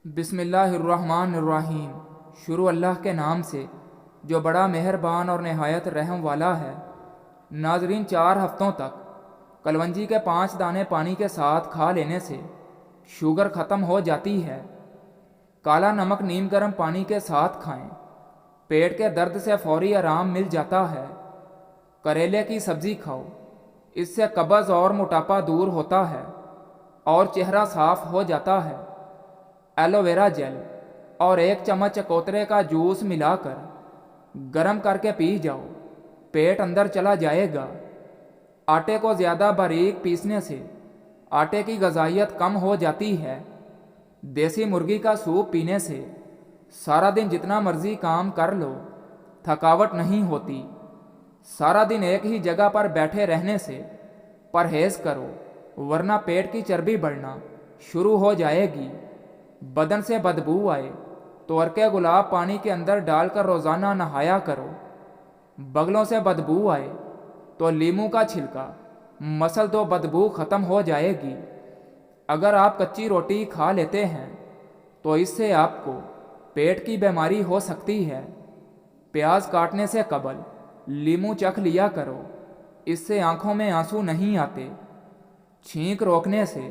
بسم اللہ الرحمن الرحیم۔ شروع اللہ کے نام سے جو بڑا مہربان اور نہایت رحم والا ہے۔ ناظرین، 4 ہفتوں تک کلونجی کے 5 دانے پانی کے ساتھ کھا لینے سے شوگر ختم ہو جاتی ہے۔ کالا نمک نیم گرم پانی کے ساتھ کھائیں، پیٹ کے درد سے فوری آرام مل جاتا ہے۔ کریلے کی سبزی کھاؤ، اس سے قبض اور موٹاپا دور ہوتا ہے اور چہرہ صاف ہو جاتا ہے۔ ایلو ویرا جیل اور 1 چمچ چکوترے کا جوس ملا کر گرم کر کے پی جاؤ، پیٹ اندر چلا جائے گا۔ آٹے کو زیادہ باریک پیسنے سے آٹے کی غذائیت کم ہو جاتی ہے۔ دیسی مرغی کا سوپ پینے سے سارا دن جتنا مرضی کام کر لو، تھکاوٹ نہیں ہوتی۔ سارا دن ایک ہی جگہ پر بیٹھے رہنے سے پرہیز کرو، ورنہ پیٹ کی چربی بڑھنا شروع ہو جائے گی۔ بدن سے بدبو آئے تو عرق گلاب پانی کے اندر ڈال کر روزانہ نہایا کرو۔ بغلوں سے بدبو آئے تو لیموں کا چھلکا مسل دو، بدبو ختم ہو جائے گی۔ اگر آپ کچی روٹی کھا لیتے ہیں تو اس سے آپ کو پیٹ کی بیماری ہو سکتی ہے۔ پیاز کاٹنے سے قبل لیموں چکھ لیا کرو، اس سے آنکھوں میں آنسو نہیں آتے۔ چھینک روکنے سے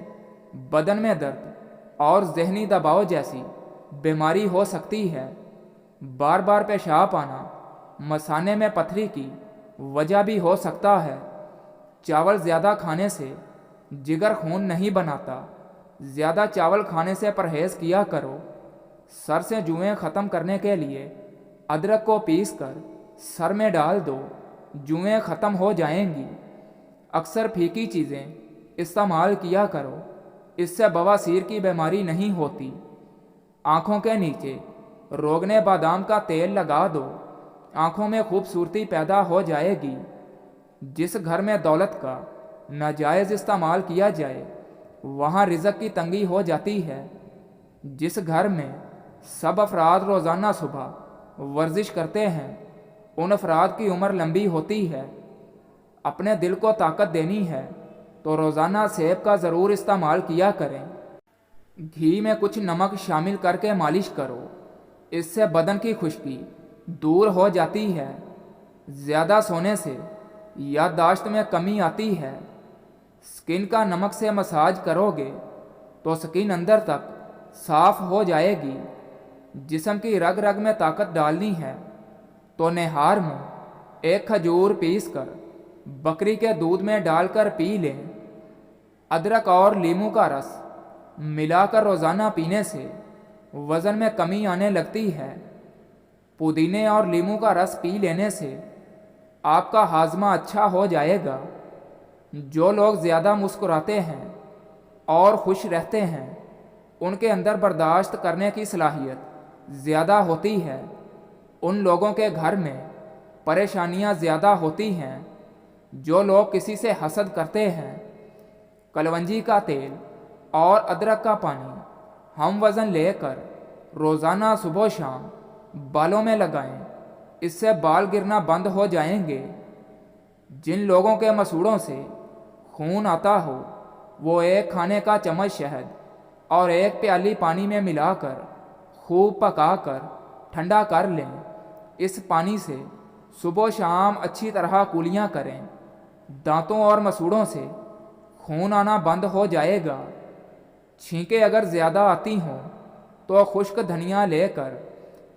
بدن میں درد اور ذہنی دباؤ جیسی بیماری ہو سکتی ہے۔ بار بار پیشاب آنا مثانے میں پتھری کی وجہ بھی ہو سکتا ہے۔ چاول زیادہ کھانے سے جگر خون نہیں بناتا، زیادہ چاول کھانے سے پرہیز کیا کرو۔ سر سے جوئیں ختم کرنے کے لیے ادرک کو پیس کر سر میں ڈال دو، جوئیں ختم ہو جائیں گی۔ اکثر پھیکی چیزیں استعمال کیا کرو، اس سے بواسیر کی بیماری نہیں ہوتی۔ آنکھوں کے نیچے روغن بادام کا تیل لگا دو، آنکھوں میں خوبصورتی پیدا ہو جائے گی۔ جس گھر میں دولت کا ناجائز استعمال کیا جائے وہاں رزق کی تنگی ہو جاتی ہے۔ جس گھر میں سب افراد روزانہ صبح ورزش کرتے ہیں ان افراد کی عمر لمبی ہوتی ہے۔ اپنے دل کو طاقت دینی ہے تو روزانہ سیب کا ضرور استعمال کیا کریں۔ گھی میں کچھ نمک شامل کر کے مالش کرو، اس سے بدن کی خشکی دور ہو جاتی ہے۔ زیادہ سونے سے یادداشت میں کمی آتی ہے۔ سکن کا نمک سے مساج کرو گے تو سکن اندر تک صاف ہو جائے گی۔ جسم کی رگ رگ میں طاقت ڈالنی ہے تو نہار میں 1 کھجور پیس کر بکری کے دودھ میں ڈال کر پی لیں۔ ادرک اور لیموں کا رس ملا کر روزانہ پینے سے وزن میں کمی آنے لگتی ہے۔ پودینے اور لیموں کا رس پی لینے سے آپ کا ہاضمہ اچھا ہو جائے گا۔ جو لوگ زیادہ مسکراتے ہیں اور خوش رہتے ہیں ان کے اندر برداشت کرنے کی صلاحیت زیادہ ہوتی ہے۔ ان لوگوں کے گھر میں پریشانیاں زیادہ ہوتی ہیں جو لوگ کسی سے حسد کرتے ہیں۔ کلونجی کا تیل اور ادرک کا پانی ہم وزن لے کر روزانہ صبح و شام بالوں میں لگائیں، اس سے بال گرنا بند ہو جائیں گے۔ جن لوگوں کے مسوڑوں سے خون آتا ہو وہ 1 کھانے کا چمچ شہد اور 1 پیالی پانی میں ملا کر خوب پکا کر ٹھنڈا کر لیں۔ اس پانی سے صبح و شام اچھی طرح کولیاں کریں، دانتوں اور مسوڑوں سے خون آنا بند ہو جائے گا۔ چھینکیں اگر زیادہ آتی ہوں تو خشک دھنیا لے کر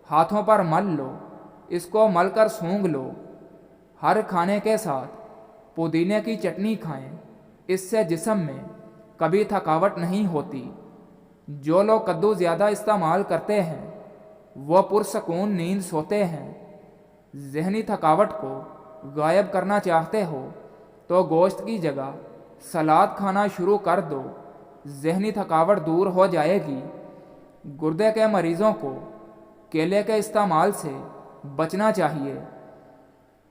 ہاتھوں پر مل لو، اس کو مل کر سونگھ لو۔ ہر کھانے کے ساتھ پودینے کی چٹنی کھائیں، اس سے جسم میں کبھی تھکاوٹ نہیں ہوتی۔ جو لوگ کدو زیادہ استعمال کرتے ہیں وہ پرسکون نیند سوتے ہیں۔ ذہنی تھکاوٹ کو غائب کرنا چاہتے ہو تو گوشت کی جگہ سلاد کھانا شروع کر دو، ذہنی تھکاوٹ دور ہو جائے گی۔ گردے کے مریضوں کو کیلے کے استعمال سے بچنا چاہیے۔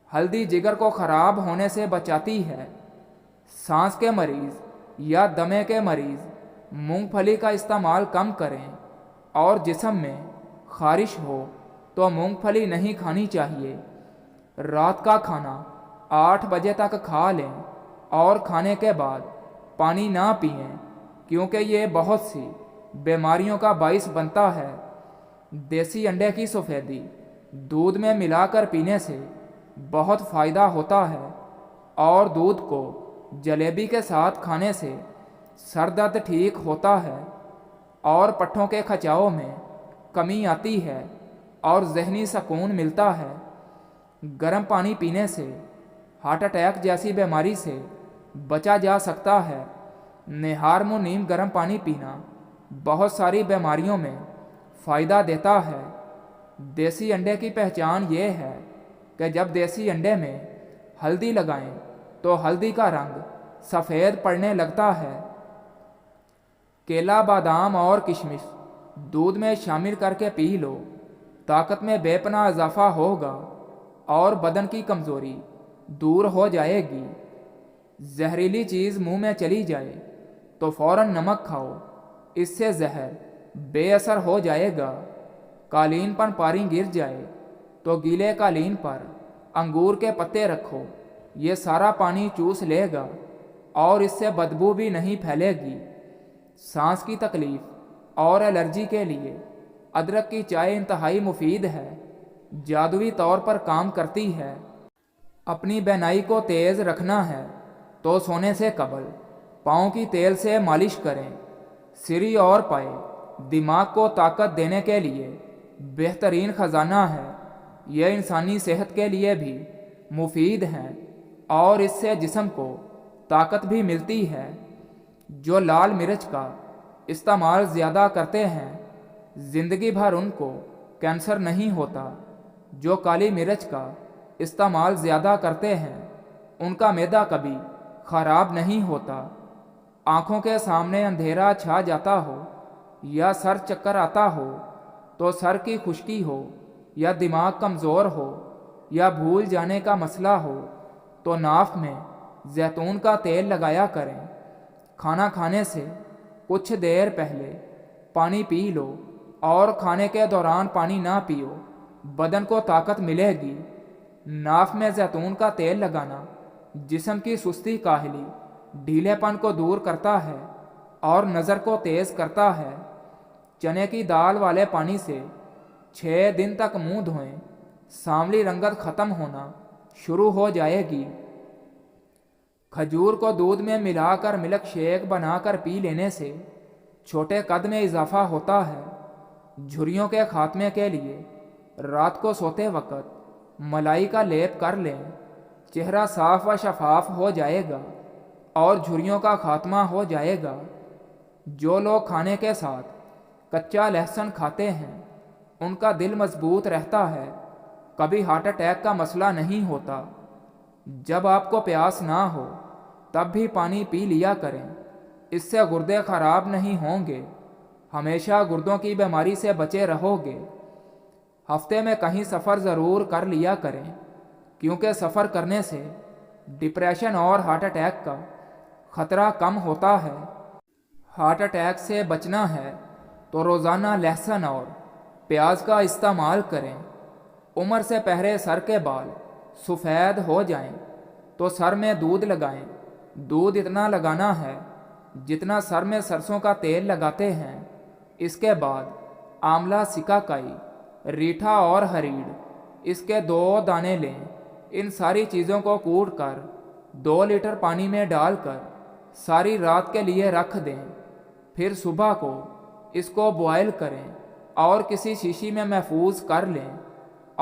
ہلدی جگر کو خراب ہونے سے بچاتی ہے۔ سانس کے مریض یا دمے کے مریض مونگ پھلی کا استعمال کم کریں، اور جسم میں خارش ہو تو مونگ پھلی نہیں کھانی چاہیے۔ رات کا کھانا 8 بجے تک کھا لیں اور کھانے کے بعد پانی نہ پئیں، کیونکہ یہ بہت سی بیماریوں کا باعث بنتا ہے۔ دیسی انڈے کی سفیدی دودھ میں ملا کر پینے سے بہت فائدہ ہوتا ہے، اور دودھ کو جلیبی کے ساتھ کھانے سے سر درد ٹھیک ہوتا ہے، اور پٹھوں کے کھچاؤ میں کمی آتی ہے اور ذہنی سکون ملتا ہے۔ گرم پانی پینے سے ہارٹ اٹیک جیسی بیماری سے بچا جا سکتا ہے۔ نہار منہ نیم گرم پانی پینا بہت ساری بیماریوں میں فائدہ دیتا ہے۔ دیسی انڈے کی پہچان یہ ہے کہ جب دیسی انڈے میں ہلدی لگائیں تو ہلدی کا رنگ سفید پڑنے لگتا ہے۔ کیلا، بادام اور کشمش دودھ میں شامل کر کے پی لو، طاقت میں بے پناہ اضافہ ہوگا اور بدن کی کمزوری دور ہو جائے گی۔ زہریلی چیز منہ میں چلی جائے تو فوراً نمک کھاؤ، اس سے زہر بے اثر ہو جائے گا۔ قالین پر پانی گر جائے تو گیلے قالین پر انگور کے پتے رکھو، یہ سارا پانی چوس لے گا اور اس سے بدبو بھی نہیں پھیلے گی۔ سانس کی تکلیف اور الرجی کے لیے ادرک کی چائے انتہائی مفید ہے، جادوئی طور پر کام کرتی ہے۔ اپنی بینائی کو تیز رکھنا ہے تو سونے سے قبل پاؤں کی تیل سے مالش کریں۔ سری اور پائے دماغ کو طاقت دینے کے لیے بہترین خزانہ ہے، یہ انسانی صحت کے لیے بھی مفید ہیں اور اس سے جسم کو طاقت بھی ملتی ہے۔ جو لال مرچ کا استعمال زیادہ کرتے ہیں زندگی بھر ان کو کینسر نہیں ہوتا۔ جو کالی مرچ کا استعمال زیادہ کرتے ہیں ان کا معدہ کبھی خراب نہیں ہوتا۔ آنکھوں کے سامنے اندھیرا چھا جاتا ہو یا سر چکر آتا ہو تو سر کی خشکی ہو یا دماغ کمزور ہو یا بھول جانے کا مسئلہ ہو تو ناف میں زیتون کا تیل لگایا کریں۔ کھانا کھانے سے کچھ دیر پہلے پانی پی لو اور کھانے کے دوران پانی نہ پیو، بدن کو طاقت ملے گی۔ ناف میں زیتون کا تیل لگانا جسم کی سستی، کاہلی، ڈھیلے پن کو دور کرتا ہے اور نظر کو تیز کرتا ہے۔ چنے کی دال والے پانی سے 6 دن تک منہ دھوئیں، سانولی رنگت ختم ہونا شروع ہو جائے گی۔ کھجور کو دودھ میں ملا کر ملک شیک بنا کر پی لینے سے چھوٹے قد میں اضافہ ہوتا ہے۔ جھریوں کے خاتمے کے لیے رات کو سوتے وقت ملائی کا لیپ کر لیں، چہرہ صاف و شفاف ہو جائے گا اور جھریوں کا خاتمہ ہو جائے گا۔ جو لوگ کھانے کے ساتھ کچا لہسن کھاتے ہیں ان کا دل مضبوط رہتا ہے، کبھی ہارٹ اٹیک کا مسئلہ نہیں ہوتا۔ جب آپ کو پیاس نہ ہو تب بھی پانی پی لیا کریں، اس سے گردے خراب نہیں ہوں گے، ہمیشہ گردوں کی بیماری سے بچے رہو گے۔ ہفتے میں کہیں سفر ضرور کر لیا کریں، کیونکہ سفر کرنے سے ڈپریشن اور ہارٹ اٹیک کا خطرہ کم ہوتا ہے۔ ہارٹ اٹیک سے بچنا ہے تو روزانہ لہسن اور پیاز کا استعمال کریں۔ عمر سے پہلے سر کے بال سفید ہو جائیں تو سر میں دودھ لگائیں۔ دودھ اتنا لگانا ہے جتنا سر میں سرسوں کا تیل لگاتے ہیں۔ اس کے بعد آملہ، سکاکائی، ریٹھا اور ہریڑ، اس کے 2 دانے لیں۔ ان ساری چیزوں کو کوٹ کر 2 لیٹر پانی میں ڈال کر ساری رات کے لیے رکھ دیں، پھر صبح کو اس کو بوائل کریں اور کسی شیشی میں محفوظ کر لیں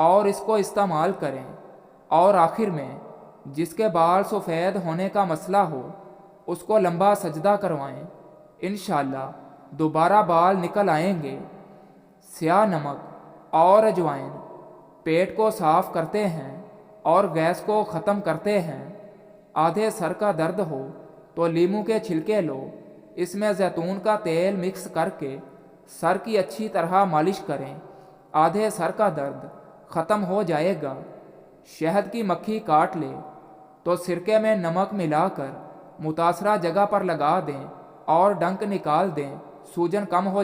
اور اس کو استعمال کریں۔ اور آخر میں جس کے بال سفید ہونے کا مسئلہ ہو اس کو لمبا سجدہ کروائیں، انشاءاللہ دوبارہ بال نکل آئیں گے۔ سیاہ نمک اور اجوائن پیٹ کو صاف کرتے ہیں اور گیس کو ختم کرتے ہیں۔ آدھے سر کا درد ہو تو لیموں کے چھلکے لو، اس میں زیتون کا تیل مکس کر کے سر کی اچھی طرح مالش کریں، آدھے سر کا درد ختم ہو جائے گا۔ شہد کی مکھی کاٹ لے تو سرکے میں نمک ملا کر متاثرہ جگہ پر لگا دیں اور ڈنک نکال دیں، سوجن کم ہو